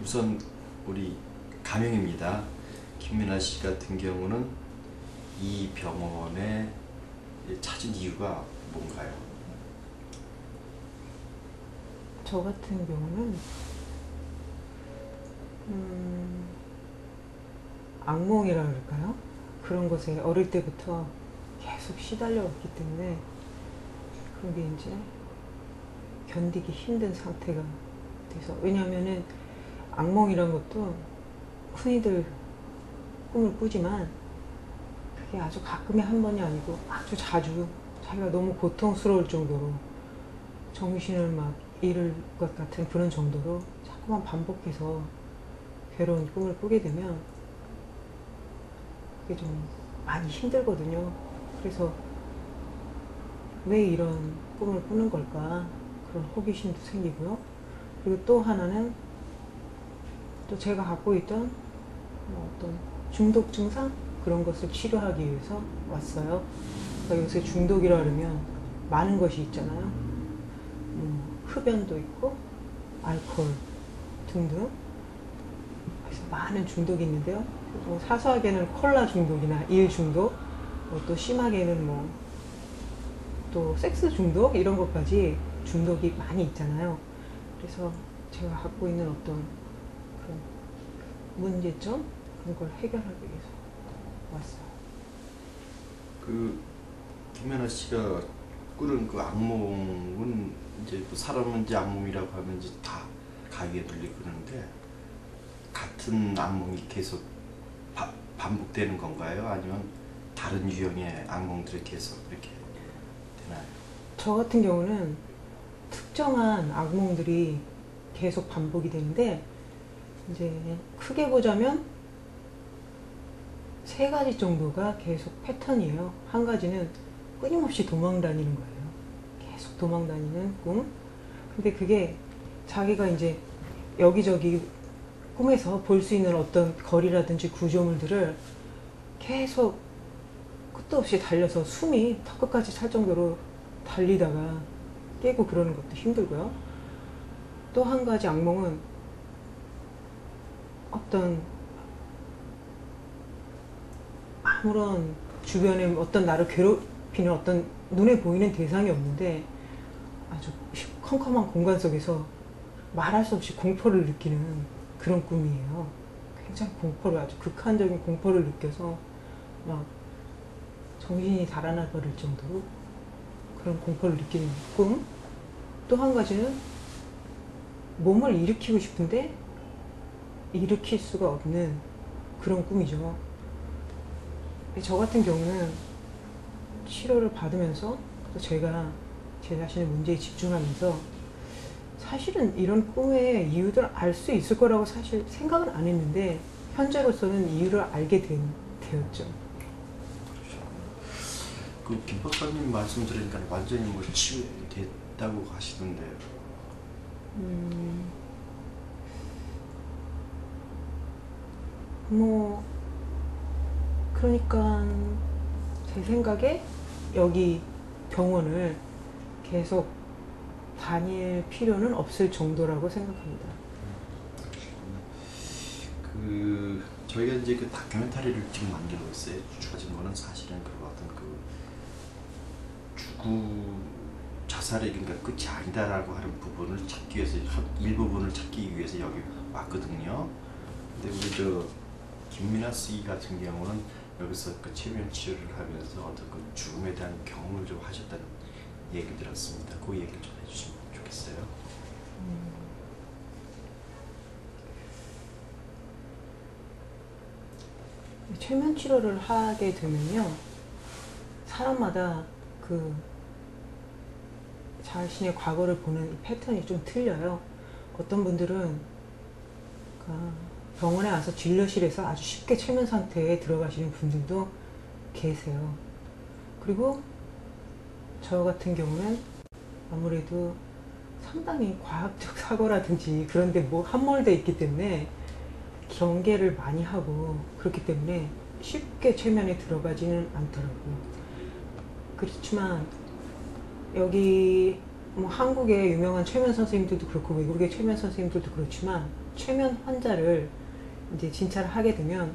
우선 우리 가명입니다. 김민아 씨 같은 경우는 이 병원에 찾은 이유가 뭔가요? 저 같은 경우는 악몽이라 그럴까요? 그런 것에 어릴 때부터 계속 시달려 왔기 때문에 그런 게 이제 견디기 힘든 상태가 돼서, 왜냐하면은 악몽이란 것도 흔히들 꿈을 꾸지만 그게 아주 가끔의 한 번이 아니고 아주 자주 자기가 너무 고통스러울 정도로 정신을 막 잃을 것 같은 그런 정도로 자꾸만 반복해서 괴로운 꿈을 꾸게 되면 그게 좀 많이 힘들거든요. 그래서 왜 이런 꿈을 꾸는 걸까, 그런 호기심도 생기고요. 그리고 또 하나는 또 제가 갖고 있던 어떤 중독 증상, 그런 것을 치료하기 위해서 왔어요. 그러니까 요새 중독이라 그러면 많은 것이 있잖아요. 흡연도 있고 알코올 등등, 그래서 많은 중독이 있는데요. 사소하게는 콜라 중독이나 일 중독, 또 심하게는 또 섹스 중독, 이런 것까지 중독이 많이 있잖아요. 그래서 제가 갖고 있는 어떤 그런 문제점, 그런 걸 해결하기 위해서 왔어요. 김민아 씨가 꾸는 그 악몽은 이제 사람은 이제 악몽이라고 하면 이제 다 가위에 눌리고 그러는데, 같은 악몽이 계속 반복되는 건가요? 아니면 다른 유형의 악몽들이 계속 이렇게 되나요? 저 같은 경우는 특정한 악몽들이 계속 반복이 되는데, 이제 크게 보자면 세 가지 정도가 계속 패턴이에요. 한 가지는 끊임없이 도망 다니는 거예요. 계속 도망 다니는 꿈. 근데 그게 자기가 이제 여기저기 꿈에서 볼 수 있는 어떤 거리라든지 구조물들을 계속 끝도 없이 달려서 숨이 턱끝까지 찰 정도로 달리다가 깨고 그러는 것도 힘들고요. 또 한 가지 악몽은 어떤 아무런 주변에 어떤 나를 괴롭히는 어떤 눈에 보이는 대상이 없는데 아주 컴컴한 공간 속에서 말할 수 없이 공포를 느끼는 그런 꿈이에요. 굉장히 공포를, 아주 극한적인 공포를 느껴서 막 정신이 달아나 버릴 정도로 그런 공포를 느끼는 꿈. 또 한 가지는 몸을 일으키고 싶은데 일으킬 수가 없는 그런 꿈이죠. 저 같은 경우는 치료를 받으면서 또 제가 제 자신의 문제에 집중하면서 사실은 이런 꿈의 이유를 알 수 있을 거라고 사실 생각은 안 했는데, 현재로서는 이유를 알게 되었죠. 김 박사님 말씀 들으니까 완전히 치유됐다고 하시던데요. 그러니까 제 생각에 여기 병원을 계속 다닐 필요는 없을 정도라고 생각합니다. 저희가 이제 그 다큐멘터리를 지금 만들고 있어요. 주어진 거는 사실은 그 어떤 자살의 그러니까 끝이 아니다라고 하는 부분을 찾기 위해서, 일부분을 찾기 위해서 여기 왔거든요. 근데 우리 김민아 씨 같은 경우는 여기서 그 최면 치료를 하면서 어떤 그 죽음에 대한 경험을 좀 하셨다는 얘기 들었습니다. 그 얘기를 좀 해주시면 좋겠어요. 최면 치료를 하게 되면요, 사람마다 그 자신의 과거를 보는 이 패턴이 좀 틀려요. 어떤 분들은 병원에 와서 진료실에서 아주 쉽게 최면 상태에 들어가시는 분들도 계세요. 그리고 저 같은 경우는 아무래도 상당히 과학적 사고라든지 그런 데 함몰되어 있기 때문에 경계를 많이 하고, 그렇기 때문에 쉽게 최면에 들어가지는 않더라고요. 그렇지만 여기 한국의 유명한 최면 선생님들도 그렇고 외국의 최면 선생님들도 그렇지만 최면 환자를 이제 진찰을 하게 되면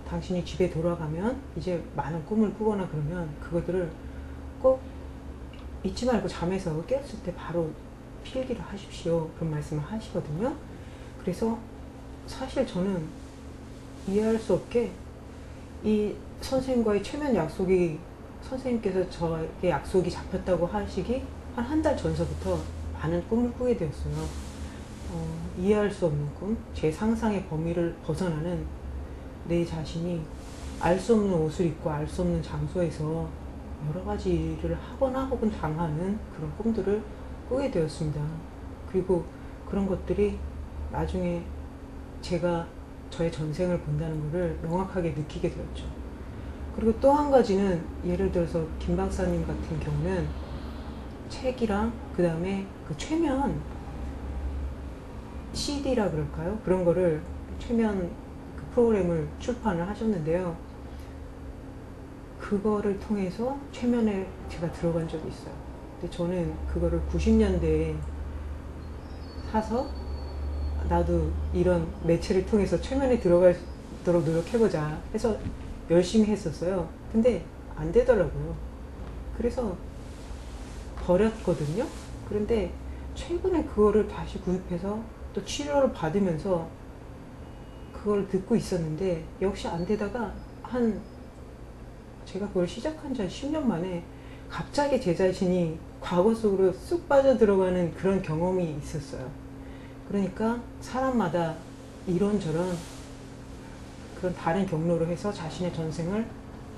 당신이 집에 돌아가면 이제 많은 꿈을 꾸거나 그러면 그것들을 꼭 잊지 말고 잠에서 깨었을 때 바로 필기를 하십시오. 그런 말씀을 하시거든요. 그래서 사실 저는 이해할 수 없게 이 선생님과의 최면 약속이 선생님께서 저에게 약속이 잡혔다고 하시기 한 달 전서부터 많은 꿈을 꾸게 되었어요. 이해할 수 없는 꿈, 제 상상의 범위를 벗어나는 내 자신이 알 수 없는 옷을 입고 알 수 없는 장소에서 여러 가지 일을 하거나 혹은 당하는 그런 꿈들을 꾸게 되었습니다. 그리고 그런 것들이 나중에 제가 저의 전생을 본다는 것을 명확하게 느끼게 되었죠. 그리고 또 한 가지는 예를 들어서 김 박사님 같은 경우는 책이랑 그 다음에 그 최면 CD라 그럴까요? 그런 거를 최면 그 프로그램을 출판을 하셨는데요. 그거를 통해서 최면에 제가 들어간 적이 있어요. 근데 저는 그거를 90년대에 사서 나도 이런 매체를 통해서 최면에 들어갈 수 있도록 노력해보자 해서 열심히 했었어요. 근데 안 되더라고요. 그래서 버렸거든요. 그런데 최근에 그거를 다시 구입해서 또 치료를 받으면서 그걸 듣고 있었는데 역시 안 되다가 제가 그걸 시작한 지 한 10년 만에 갑자기 제 자신이 과거 속으로 쑥 빠져 들어가는 그런 경험이 있었어요. 그러니까 사람마다 이런저런 그런 다른 경로로 해서 자신의 전생을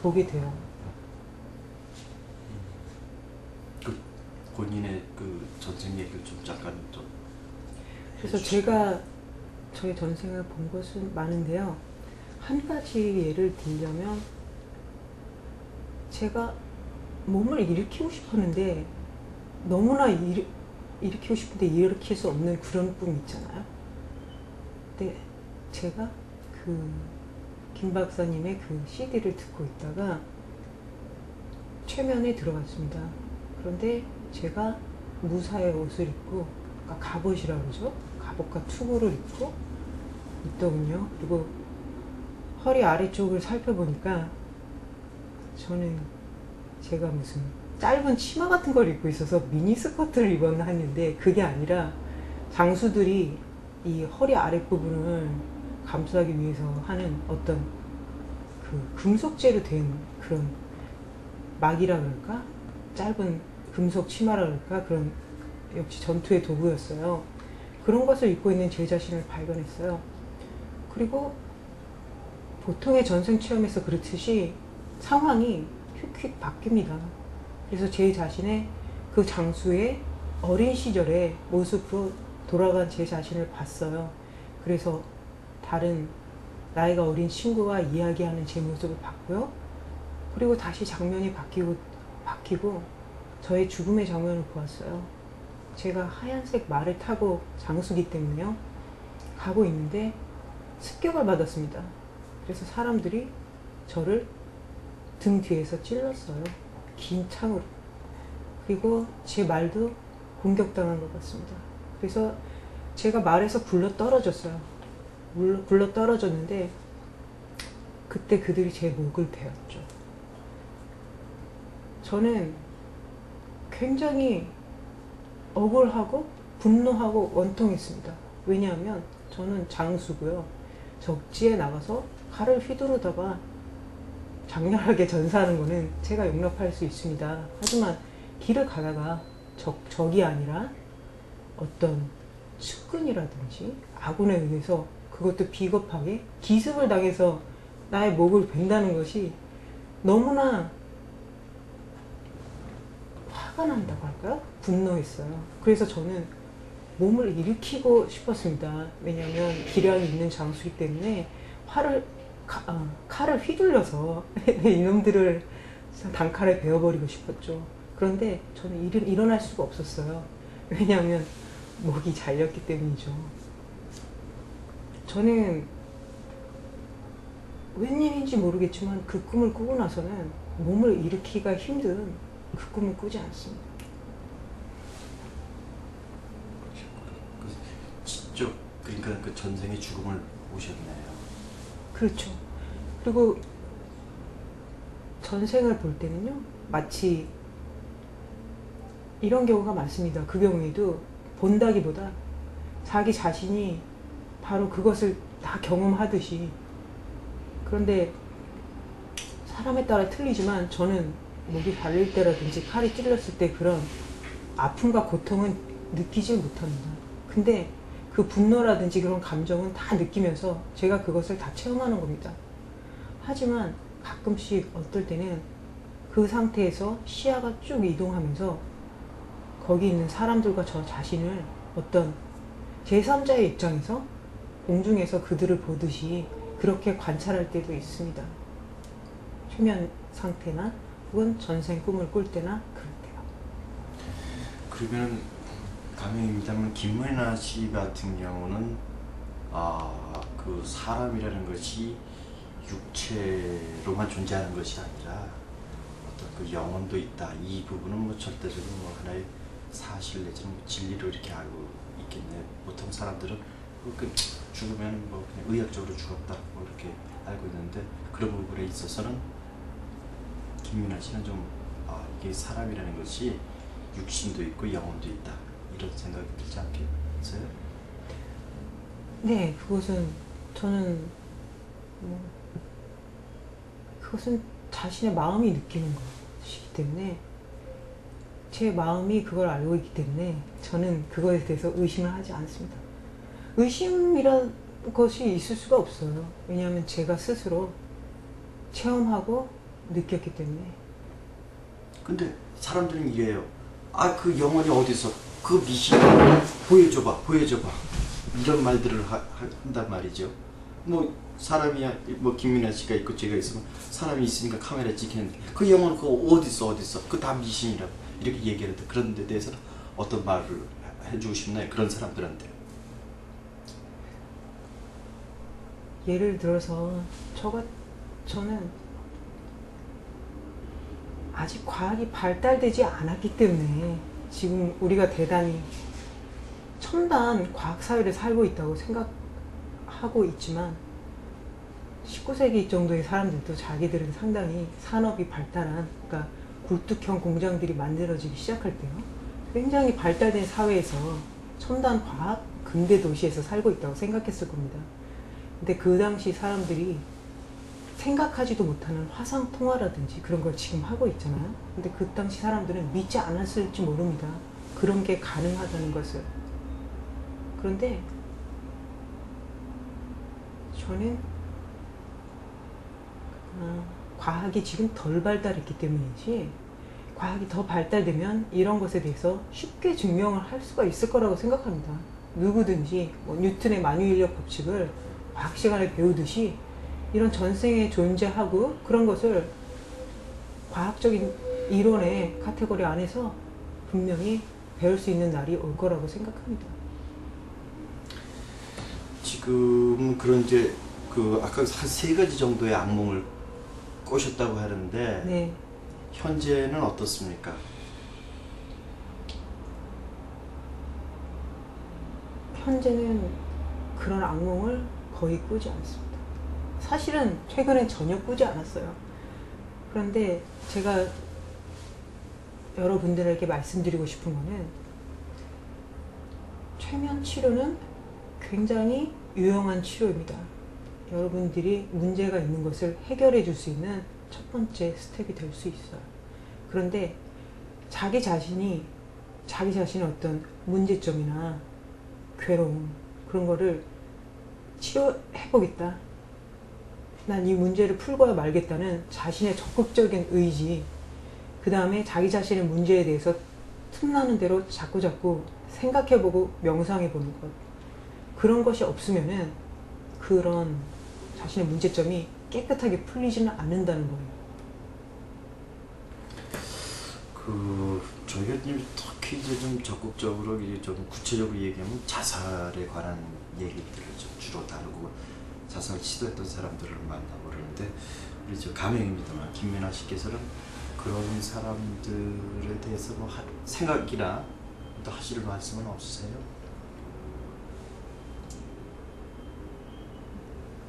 보게 돼요. 그 본인의 그 전생 얘기를 좀 잠깐 좀 그래서 해주시면. 제가 저의 전생을 본 것은 많은데요. 한 가지 예를 들려면 제가 몸을 일으키고 싶었는데 너무나 일으키고 싶은데 일으킬 수 없는 그런 꿈 있잖아요. 근데 제가 김 박사님의 그 CD를 듣고 있다가 최면에 들어갔습니다. 그런데 제가 무사의 옷을 입고, 그러니까 갑옷이라고 그러죠. 갑옷과 투구를 입고 있더군요. 그리고 허리 아래쪽을 살펴보니까 저는 제가 무슨 짧은 치마 같은 걸 입고 있어서 미니스커트를 입었나 했는데 그게 아니라 장수들이 이 허리 아랫부분을 감싸기 위해서 하는 어떤 그 금속재로 된 그런 막이라 그럴까? 짧은 금속 치마라 그럴까? 그런 역시 전투의 도구였어요. 그런 것을 입고 있는 제 자신을 발견했어요. 그리고 보통의 전생 체험에서 그렇듯이 상황이 휙휙 바뀝니다. 그래서 제 자신의 그 장수의 어린 시절의 모습으로 돌아간 제 자신을 봤어요. 그래서 다른 나이가 어린 친구와 이야기하는 제 모습을 봤고요. 그리고 다시 장면이 바뀌고 저의 죽음의 장면을 보았어요. 제가 하얀색 말을 타고 장수기 때문에요. 가고 있는데 습격을 받았습니다. 그래서 사람들이 저를 등 뒤에서 찔렀어요. 긴 창으로. 그리고 제 말도 공격당한 것 같습니다. 그래서 제가 말에서 굴러 떨어졌어요. 굴러 떨어졌는데 그때 그들이 제 목을 베었죠. 저는 굉장히 억울하고 분노하고 원통했습니다. 왜냐하면 저는 장수고요. 적지에 나가서 칼을 휘두르다가 장렬하게 전사하는 거는 제가 용납할 수 있습니다. 하지만 길을 가다가 적이 아니라 어떤 측근이라든지 아군에 의해서 그것도 비겁하게 기습을 당해서 나의 목을 벤다는 것이 너무나 화가 난다고 할까요? 분노했어요. 그래서 저는 몸을 일으키고 싶었습니다. 왜냐하면 기량이 있는 장수이기 때문에 칼을 휘둘려서 이놈들을 단칼에 베어버리고 싶었죠. 그런데 저는 일어날 수가 없었어요. 왜냐하면 목이 잘렸기 때문이죠. 저는 웬일인지 모르겠지만 그 꿈을 꾸고 나서는 몸을 일으키기가 힘든 그 꿈을 꾸지 않습니다. 지적 그러니까 그 전생의 죽음을 보셨네요. 그렇죠. 그리고 전생을 볼 때는요, 마치 이런 경우가 많습니다. 그 경우에도 본다기보다 자기 자신이 바로 그것을 다 경험하듯이. 그런데 사람에 따라 틀리지만 저는 목이 발릴 때라든지 칼이 찔렸을 때 그런 아픔과 고통은 느끼질 못합니다. 근데 그 분노라든지 그런 감정은 다 느끼면서 제가 그것을 다 체험하는 겁니다. 하지만 가끔씩 어떨 때는 그 상태에서 시야가 쭉 이동하면서 거기 있는 사람들과 저 자신을 어떤 제3자의 입장에서 공중에서 그들을 보듯이 그렇게 관찰할 때도 있습니다. 최면 상태나 혹은 전생 꿈을 꿀 때나 그럴 때요. 그러면 가명입니다만 김문아 씨 같은 경우는 그 사람이라는 것이 육체로만 존재하는 것이 아니라 어떤 그 영혼도 있다. 이 부분은 뭐 절대적으로 뭐 하나의 사실 내지는 뭐 진리로 이렇게 알고 있겠네요. 보통 사람들은 그 죽으면 뭐 그냥 의학적으로 죽었다 뭐 이렇게 알고 있는데 그런 부분에 있어서는 김민아 씨는 좀 이게 사람이라는 것이 육신도 있고 영혼도 있다 이런 생각이 들지 않겠어요? 네, 그것은 저는 그것은 자신의 마음이 느끼는 것이기 때문에 제 마음이 그걸 알고 있기 때문에 저는 그거에 대해서 의심을 하지 않습니다. 의심이란 것이 있을 수가 없어요. 왜냐하면 제가 스스로 체험하고 느꼈기 때문에. 근데 사람들은 이래요. 그 영혼이 어디서 그 미신 보여줘봐 이런 말들을 한단 말이죠. 뭐 사람이야 뭐 김민아 씨가 있고 제가 있으면 사람이 있으니까 카메라 찍히는데 그 영혼 그거 어딨어 그 다 미신이라고 이렇게 얘기하는데 그런 데 대해서는 어떤 말을 해주고 싶나요? 그런 사람들한테. 예를 들어서 저는 아직 과학이 발달되지 않았기 때문에 지금 우리가 대단히 첨단 과학 사회를 살고 있다고 생각하고 있지만 19세기 정도의 사람들도 자기들은 상당히 산업이 발달한, 그러니까 굴뚝형 공장들이 만들어지기 시작할 때요, 굉장히 발달된 사회에서 첨단 과학 근대 도시에서 살고 있다고 생각했을 겁니다. 근데 그 당시 사람들이 생각하지도 못하는 화상 통화라든지 그런 걸 지금 하고 있잖아요. 근데 그 당시 사람들은 믿지 않았을지 모릅니다. 그런 게 가능하다는 것을. 그런데 저는 과학이 지금 덜 발달했기 때문이지, 과학이 더 발달되면 이런 것에 대해서 쉽게 증명을 할 수가 있을 거라고 생각합니다. 누구든지 뭐 뉴턴의 만유인력 법칙을 과학 시간에 배우듯이 이런 전생에 존재하고 그런 것을 과학적인 이론의 카테고리 안에서 분명히 배울 수 있는 날이 올 거라고 생각합니다. 지금 그런 이제 아까 한 3가지 정도의 악몽을 꼬셨다고 하는데 네. 현재는 어떻습니까? 현재는 그런 악몽을 거의 꾸지 않습니다. 사실은 최근엔 전혀 꾸지 않았어요. 그런데 제가 여러분들에게 말씀드리고 싶은 거는, 최면 치료는 굉장히 유용한 치료입니다. 여러분들이 문제가 있는 것을 해결해 줄 수 있는 첫 번째 스텝이 될 수 있어요. 그런데 자기 자신의 어떤 문제점이나 괴로움, 그런 거를 치료해보겠다, 난 이 문제를 풀고야 말겠다는 자신의 적극적인 의지, 그 다음에 자기 자신의 문제에 대해서 틈나는 대로 자꾸 생각해보고 명상해보는 것, 그런 것이 없으면은 그런 자신의 문제점이 깨끗하게 풀리지는 않는다는 거예요. 저희가 특히 이제 좀 적극적으로 좀 구체적으로 얘기하면 자살에 관한 얘기들을 좀 주로 다루고 자살을 시도했던 사람들을 만나고 그러는데, 우리 저 가명입니다만 김민아 씨께서는 그런 사람들에 대해서 뭐 생각이나 또 하실 말씀은 없으세요?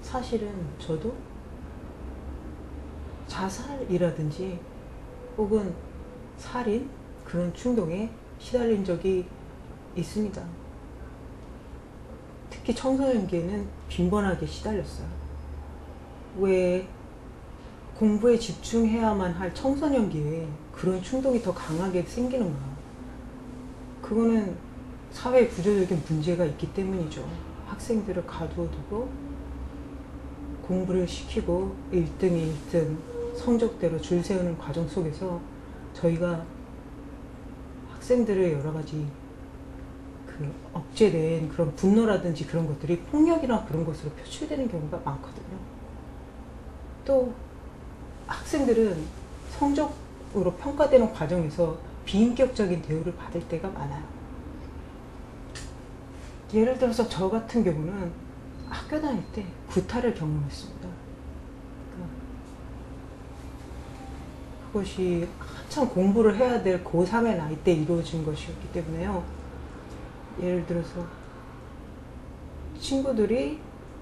사실은 저도 자살이라든지 혹은 살인 그런 충동에 시달린 적이 있습니다. 특히 청소년기에는 빈번하게 시달렸어요. 왜 공부에 집중해야만 할 청소년기에 그런 충동이 더 강하게 생기는가? 그거는 사회 구조적인 문제가 있기 때문이죠. 학생들을 가두어두고 공부를 시키고 1등이 1등 성적대로 줄 세우는 과정 속에서 저희가 학생들의 여러 가지 그 억제된 그런 분노라든지 그런 것들이 폭력이나 그런 것으로 표출되는 경우가 많거든요. 또 학생들은 성적으로 평가되는 과정에서 비인격적인 대우를 받을 때가 많아요. 예를 들어서 저 같은 경우는 학교 다닐 때 구타를 경험했습니다. 그것이 한참 공부를 해야 될 고3의 나이 때 이루어진 것이었기 때문에요. 예를 들어서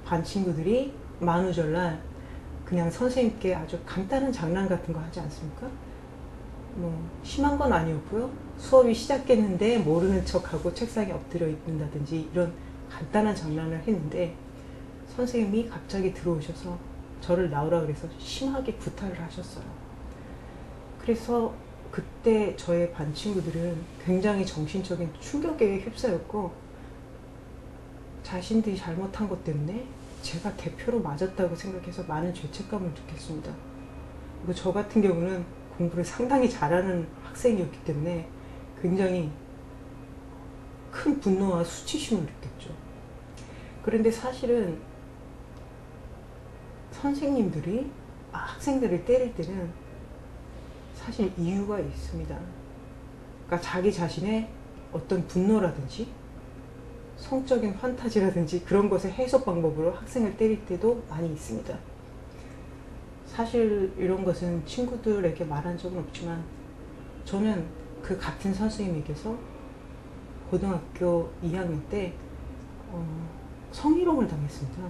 반 친구들이 만우절날 그냥 선생님께 아주 간단한 장난 같은 거 하지 않습니까? 뭐 심한 건 아니었고요. 수업이 시작했는데 모르는 척하고 책상에 엎드려 있는다든지 이런 간단한 장난을 했는데 선생님이 갑자기 들어오셔서 저를 나오라 그래서 심하게 구타를 하셨어요. 그래서 그때 저의 반 친구들은 굉장히 정신적인 충격에 휩싸였고 자신들이 잘못한 것 때문에 제가 대표로 맞았다고 생각해서 많은 죄책감을 느꼈습니다. 그리고 저 같은 경우는 공부를 상당히 잘하는 학생이었기 때문에 굉장히 큰 분노와 수치심을 느꼈죠. 그런데 사실은 선생님들이 학생들을 때릴 때는 사실 이유가 있습니다. 그러니까 자기 자신의 어떤 분노라든지 성적인 판타지라든지 그런 것의 해소 방법으로 학생을 때릴 때도 많이 있습니다. 사실 이런 것은 친구들에게 말한 적은 없지만 저는 그 같은 선생님에게서 고등학교 2학년 때 성희롱을 당했습니다.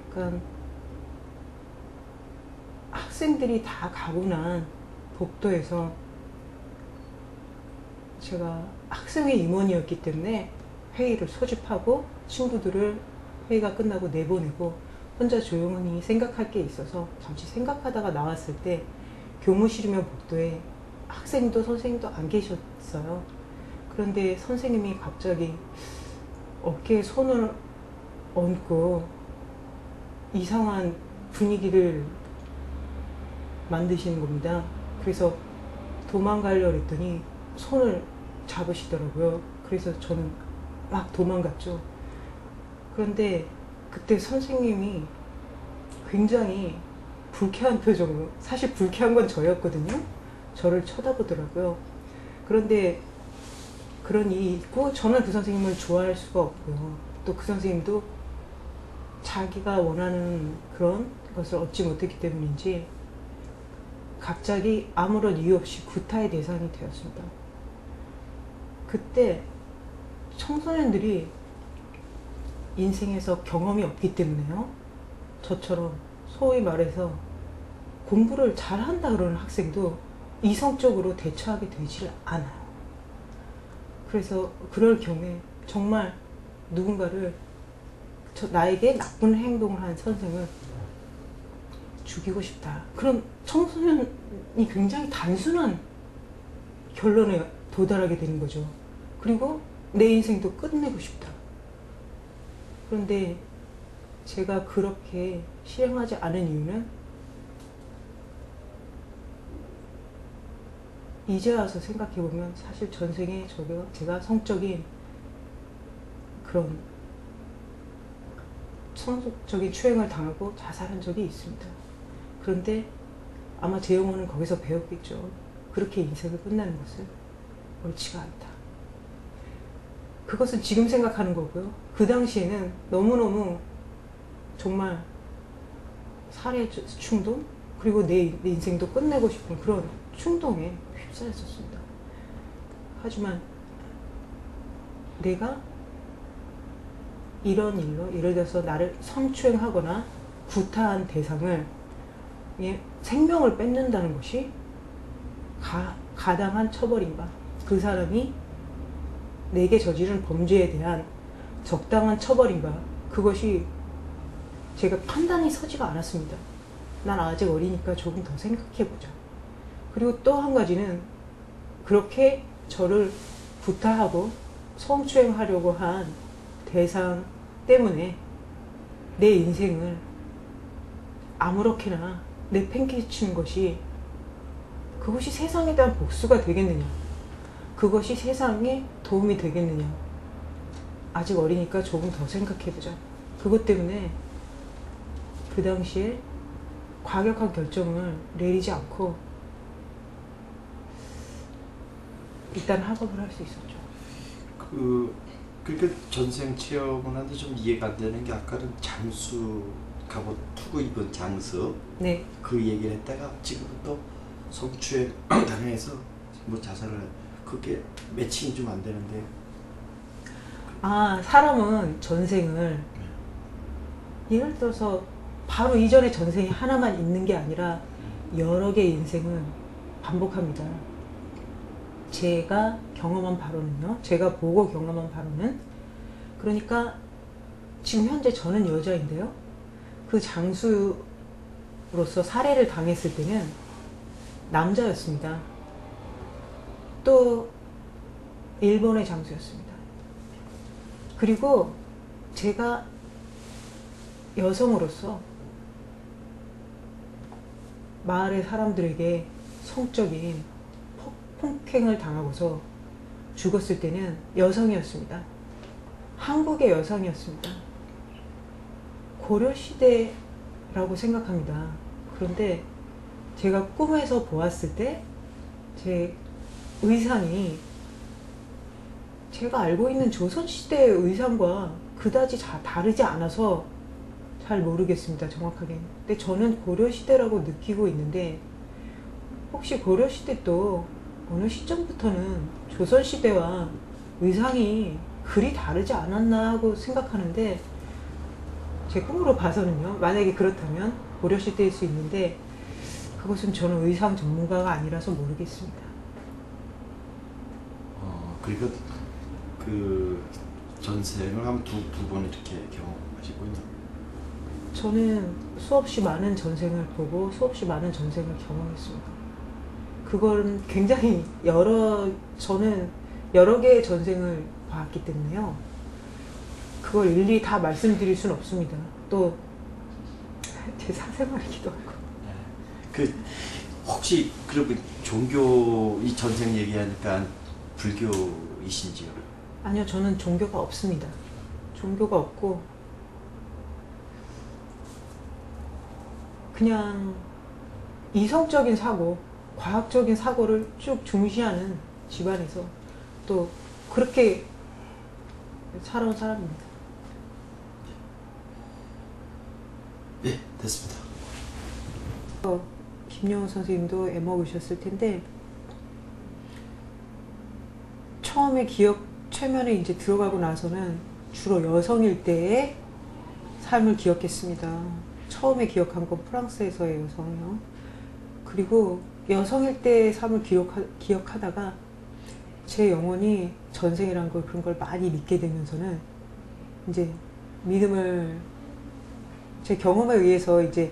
그러니까 학생들이 다 가고 난 복도에서 제가 학생회 임원이었기 때문에 회의를 소집하고 친구들을 회의가 끝나고 내보내고 혼자 조용히 생각할 게 있어서 잠시 생각하다가 나왔을 때 교무실이면 복도에 학생도 선생님도 안 계셨어요. 그런데 선생님이 갑자기 어깨에 손을 얹고 이상한 분위기를 만드시는 겁니다. 그래서 도망가려고 했더니 손을 잡으시더라고요. 그래서 저는 막 도망갔죠. 그런데 그때 선생님이 굉장히 불쾌한 표정으로, 사실 불쾌한 건 저였거든요. 저를 쳐다보더라고요. 그런데 그런 일이 있고 저는 그 선생님을 좋아할 수가 없고요. 또 그 선생님도 자기가 원하는 그런 것을 얻지 못했기 때문인지 갑자기 아무런 이유 없이 구타의 대상이 되었습니다. 그때 청소년들이 인생에서 경험이 없기 때문에요. 저처럼 소위 말해서 공부를 잘한다 그러는 학생도 이성적으로 대처하게 되질 않아요. 그래서 그럴 경우에 정말 누군가를 나에게 나쁜 행동을 한 선생을 죽이고 싶다. 그런 청소년이 굉장히 단순한 결론에 도달하게 되는 거죠. 그리고 내 인생도 끝내고 싶다. 그런데 제가 그렇게 실행하지 않은 이유는 이제 와서 생각해보면 사실 전생에 제가 성적인 그런 성적인 추행을 당하고 자살한 적이 있습니다. 그런데 아마 제 영혼은 거기서 배웠겠죠. 그렇게 인생을 끝내는 것은 옳지가 않다. 그것은 지금 생각하는 거고요. 그 당시에는 너무너무 정말 살해 충동, 그리고 내 인생도 끝내고 싶은 그런 충동에 휩싸였었습니다. 하지만 내가 이런 일로 예를 들어서 나를 성추행하거나 구타한 대상을 생명을 뺏는다는 것이 가당한 처벌인가? 그 사람이 내게 저지른 범죄에 대한 적당한 처벌인가? 그것이 제가 판단이 서지가 않았습니다. 난 아직 어리니까 조금 더 생각해보자. 그리고 또 한 가지는 그렇게 저를 구타하고 성추행하려고 한 대상 때문에 내 인생을 아무렇게나 내팽개치는 것이 그것이 세상에 대한 복수가 되겠느냐, 그것이 세상에 도움이 되겠느냐. 아직 어리니까 조금 더 생각해보자. 그것 때문에 그 당시에 과격한 결정을 내리지 않고 일단 학업을 할 수 있었죠. 그러니까 전생 체험은 한데 좀 이해가 안 되는 게 아까는 장수 갑옷 투구 입은 장수 네. 그 얘기를 했다가 지금은 또 성추행 당해서 뭐 자살을 그게 매칭이 좀 안 되는데. 사람은 전생을 예를 들어서 바로 이전의 전생이 하나만 있는 게 아니라 여러 개의 인생을 반복합니다. 제가 경험한 바로는요, 제가 보고 경험한 바로는, 그러니까 지금 현재 저는 여자인데요, 그 장수로서 살해를 당했을 때는 남자였습니다. 또 일본의 장수였습니다. 그리고 제가 여성으로서 마을의 사람들에게 성적인 폭행을 당하고서 죽었을 때는 여성이었습니다. 한국의 여성이었습니다. 고려시대라고 생각합니다. 그런데 제가 꿈에서 보았을 때 제 의상이 제가 알고 있는 조선시대의 의상과 그다지 다르지 않아서 잘 모르겠습니다, 정확하게. 근데 저는 고려시대라고 느끼고 있는데 혹시 고려시대 또 어느 시점부터는 조선시대와 의상이 그리 다르지 않았나 하고 생각하는데, 제 꿈으로 봐서는요, 만약에 그렇다면 고려시대일 수 있는데 그것은 저는 의상 전문가가 아니라서 모르겠습니다. 그러니까 그 전생을 한 두 번 이렇게 경험하시군요. 저는 수없이 많은 전생을 보고 수없이 많은 전생을 경험했습니다. 그건 굉장히 저는 여러 개의 전생을 봤기 때문에요, 그걸 일일이 다 말씀드릴 수는 없습니다. 또 제 사생활이기도 하고. 그 혹시 그러면 종교 이 전생 얘기하니까 불교이신지요? 아니요, 저는 종교가 없습니다. 종교가 없고 그냥 이성적인 사고, 과학적인 사고를 쭉 중시하는 집안에서 또 그렇게 살아온 사람입니다. 네, 됐습니다. 김영호 선생님도 애먹으셨을 텐데, 처음에 기억 최면에 이제 들어가고 나서는 주로 여성일 때의 삶을 기억했습니다. 처음에 기억한 건 프랑스에서의 여성이요. 그리고 여성일 때의 삶을 기억하다가 제 영혼이 전생이란 걸, 그런 걸 많이 믿게 되면서는 이제 믿음을, 제 경험에 의해서 이제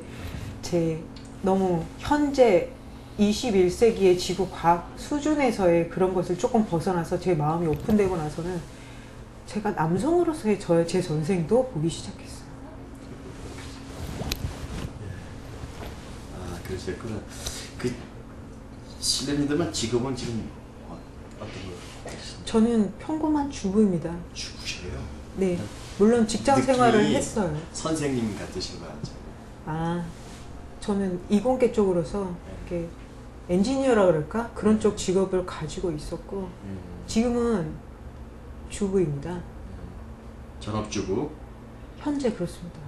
제 너무 현재 21세기의 지구 과학 수준에서의 그런 것을 조금 벗어나서 제 마음이 오픈되고 나서는 제가 남성으로서의 제 전생도 보기 시작했어요. 그러셨구나. 그 실례입니다만 지금은 지금 어떤 거? 저는 평범한 주부입니다. 주부셔요? 네, 물론 직장 생활을 했어요. 선생님 같으신 거 같죠? 저는 이공계 쪽으로서 이렇게 엔지니어라 그럴까? 그런 쪽 직업을 가지고 있었고 지금은 주부입니다. 전업주부? 현재 그렇습니다.